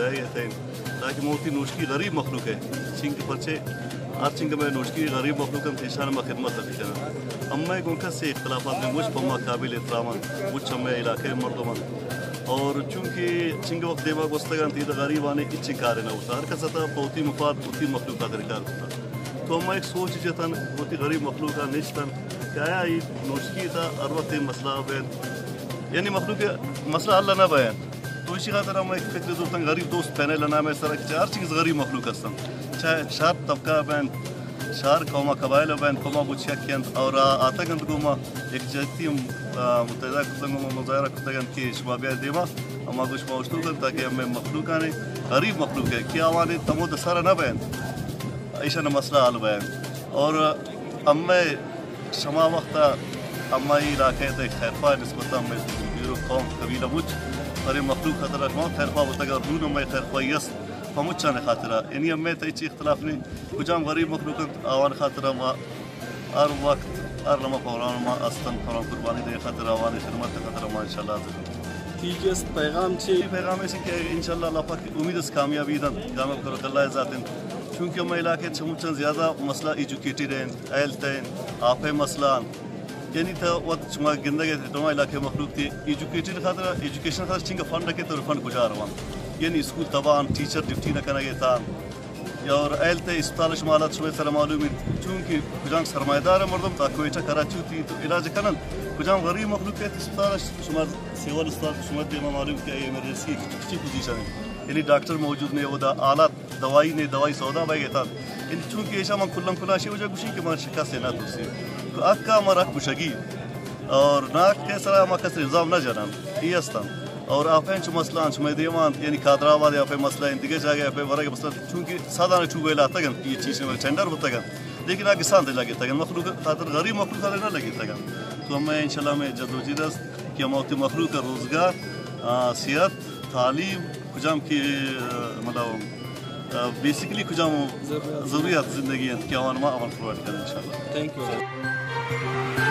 दाया थे ताकि मोती नोशकी गरीब मखलूक है चिंग के पर्चे आज चिंग में नोशकी गरीब मखलूक हम पेशान में खिदमत अभी करना अम्मा एक उनका से इख्तलाफात में मुझ पम्मा काबिल एहतरामन मुझ हमें इलाके मर्दमन और चूँकि चिंग वक्त दिमाग वस्तगन थी तो गरीब आने इच्छी कार्य न होता हर का सता पोती मुफाद उती मखलूक का दरकार होता तो अम्मा एक सोच जतन पोती गरीब मखलूक का निश्तन क्या ये नोशकी था हर वक्त मसला बैन यानी मखलूक मसला हल ना बयान तो इसी खातर हम एक फिक्र दोस्त गरीब दोस्त पहने लना में सर चार चीज़ गरीब मखलूक हस्तम चाहे शार तबका बैन शार कौमा कबाइल बैन कौमा बुछिया कियंत और आता गंद गुमा एक जती मुतहदा कुतंगो मुजाहरा कुतंगन की शबाबिया देवा अम्मा कुछ पहुँचतू कर ताकि हमें मखलूक आने गरीब मखलूक है क्या आवाने तमो दसारा ना बैन ऐसा न मसला हल बैन और अम्मे शमा वक्त अम्मा इलाके तक खैरफा नस्बता में कौम कबीला मुझ अरे मखलूक खतरा कौन खैरफा होता है रून में खैरफा यस फमुच्चा ने खातरा यानी अम्मे तय इख्तलाफ ने कुजाम गरीब मखलूक आवान खातरा मा हर वक्त हर लम्हा फौरान मा अस्तन फौरान कुर्बानी दे खातरा आवान खिदमत खातरा मा इंशाल्लाह तीजस पैगाम से पैगाम ऐसे कि इंशाल्लाह अल्लाह पाक उम्मीद से कामयाबी दन कामयाब करो अल्लाह जातिन चूँकि हम इलाके मुझ ज़्यादा मसला एजुकेटेड हैं हेल्थ हैं आप मसला यानी तो वत चुमा गिंदगे तो इलाके मखलूक थी एजुकेटेड खातर एजुकेशन खातर चिंग फंड रखे तो फंड गुजार वन यानी स्कूल तबान टीचर ड्यूटी न करना था और एल ते अस्पताल शुमालत शुमे सर मालूम चूँकि कुजाम सरमादार मरदम ता कोयटा कराची थी तो इलाज कनन कुजाम गरीब मखलूक के अस्पताल शुमार सिविल अस्पताल शुमार दे मालूम क्या इमरजेंसी की पोजीशन है यानी डॉक्टर मौजूद ने वदा आलात दवाई ने दवाई सौदा बाई था यानी चूँकि ऐसा मैं खुल्लम खुलाशी वजह कुछ कि मैं शिकस्त से ना तुझसे तो अक्का मरा कुशगी और नाक के सरा मकस निज़ाम न जनान ईस्तान और आप हैं चु मसला चुमे देवान यानी खादराबाद या पे मसला इंतगे जागे पे वरा के मसला चूँकि साधारण चुगे लाता गन ये चीज़ में टेंडर होता गन लेकिन आगे शांत लगे तगन मखलूक खातर गरीब मखलूक खातर ना लगे तगन तो हमें इंशाल्लाह में जदोजहद कि हम मखलूक का रोज़गार सेहत तालीम कुजाम की मतलब बेसिकली कुजाम ज़रूरियात ज़िंदगी क्या अमल प्रोवाइड करें इंशाल्लाह। Thank you.